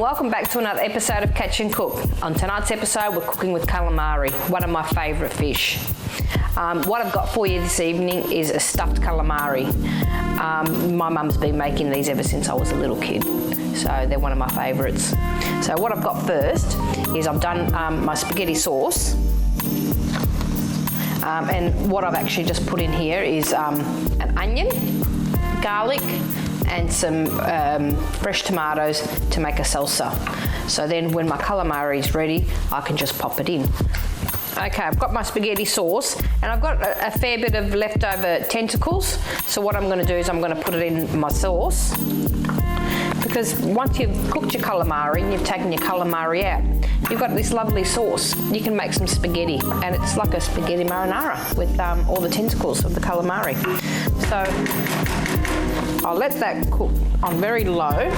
welcome back to another episode of Catch and Cook. On tonight's episode, we're cooking with calamari, one of my favourite fish. What I've got for you this evening is a stuffed calamari. My mum's been making these ever since I was a little kid, so they're one of my favourites. So what I've got first is I've done my spaghetti sauce. And what I've actually just put in here is an onion, garlic, and some fresh tomatoes to make a salsa. So then when my calamari is ready, I can just pop it in. Okay, I've got my spaghetti sauce and I've got a fair bit of leftover tentacles. So what I'm going to do is I'm going to put it in my sauce. Because once you've cooked your calamari and you've taken your calamari out, you've got this lovely sauce. You can make some spaghetti, and it's like a spaghetti marinara with all the tentacles of the calamari. So I'll let that cook on very low.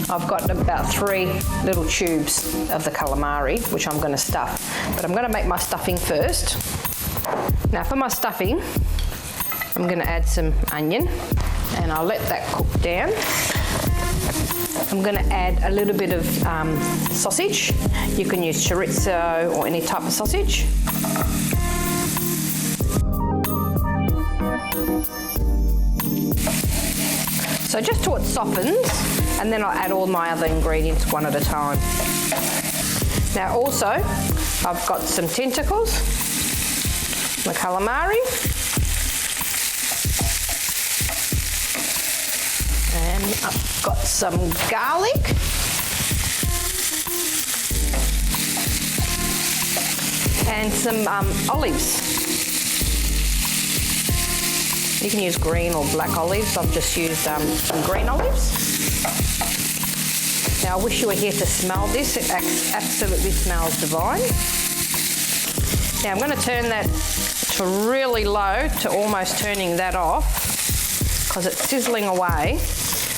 I've got about 3 little tubes of the calamari, which I'm going to stuff. But I'm going to make my stuffing first. Now for my stuffing, I'm going to add some onion, and I'll let that cook down. I'm going to add a little bit of sausage. You can use chorizo or any type of sausage. So just till it softens, and then I'll add all my other ingredients one at a time. Now also, I've got some tentacles, my calamari, and I've got some garlic, and some olives. You can use green or black olives. I've just used some green olives. Now I wish you were here to smell this. It absolutely smells divine. Now I'm going to turn that to really low, to almost turning that of, because it's sizzling away.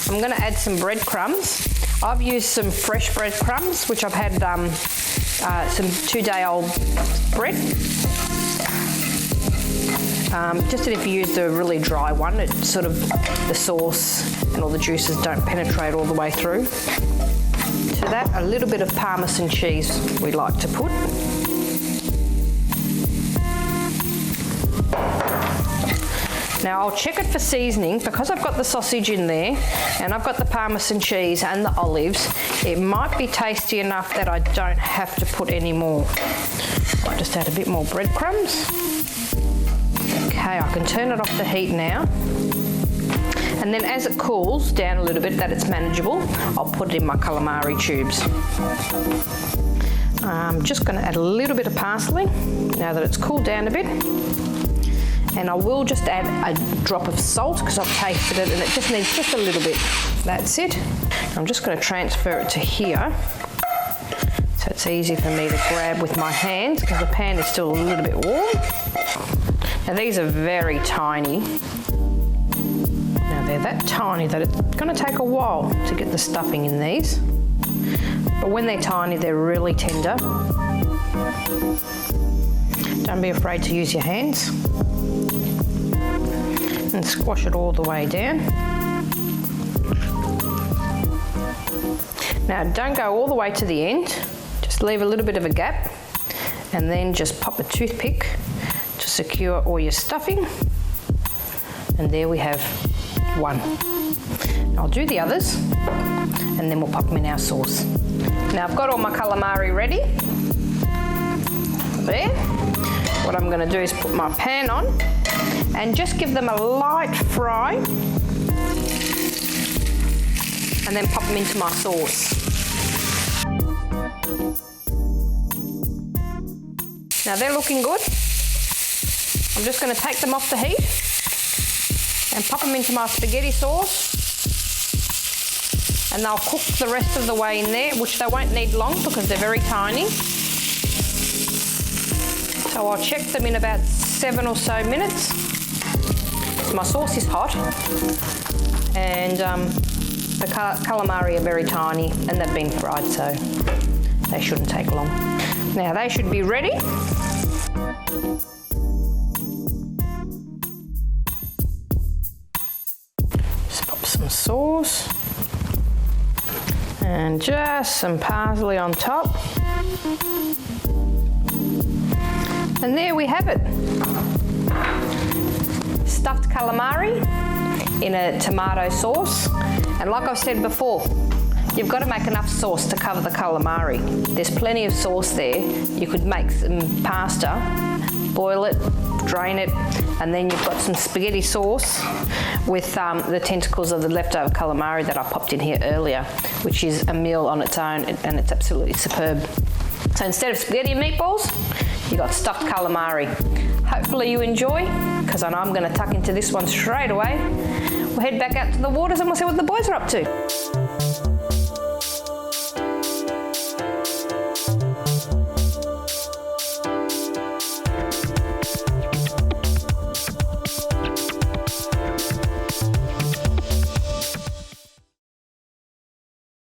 I'm going to add some breadcrumbs. I've used some fresh breadcrumbs, which I've had some 2-day-old bread. Just if you use the really dry one, it sort of, the sauce and all the juices don't penetrate all the way through. To that, a little bit of Parmesan cheese we like to put. Now I'll check it for seasoning. Because I've got the sausage in there and I've got the Parmesan cheese and the olives, it might be tasty enough that I don't have to put any more. I'll just add a bit more breadcrumbs. Okay, I can turn it off the heat now. And then as it cools down a little bit, that it's manageable, I'll put it in my calamari tubes. I'm just going to add a little bit of parsley now that it's cooled down a bit. And I will just add a drop of salt because I've tasted it and it just needs just a little bit. That's it. I'm just going to transfer it to here, so it's easy for me to grab with my hands because the pan is still a little bit warm. Now these are very tiny. Now they're that tiny that it's going to take a while to get the stuffing in these. But when they're tiny, they're really tender. Don't be afraid to use your hands. And squash it all the way down. Now don't go all the way to the end. Just leave a little bit of a gap. And then just pop a toothpick to secure all your stuffing, and there we have one. I'll do the others and then we'll pop them in our sauce. Now I've got all my calamari ready there. What I'm going to do is put my pan on and just give them a light fry and then pop them into my sauce. Now they're looking good. I'm just going to take them off the heat and pop them into my spaghetti sauce, and they'll cook the rest of the way in there, which they won't need long because they're very tiny. So I'll check them in about 7 or so minutes. My sauce is hot and the calamari are very tiny and they've been fried, so they shouldn't take long. Now they should be ready. Just pop some sauce And just some parsley on top. And there we have it. Stuffed calamari in a tomato sauce. And like I've said before, you've got to make enough sauce to cover the calamari. There's plenty of sauce there. You could make some pasta, boil it, drain it, and then you've got some spaghetti sauce with the tentacles of the leftover calamari that I popped in here earlier, which is a meal on its own, and it's absolutely superb. So instead of spaghetti and meatballs, you got stuffed calamari. Hopefully you enjoy, because I know I'm going to tuck into this one straight away. We'll head back out to the waters and we'll see what the boys are up to.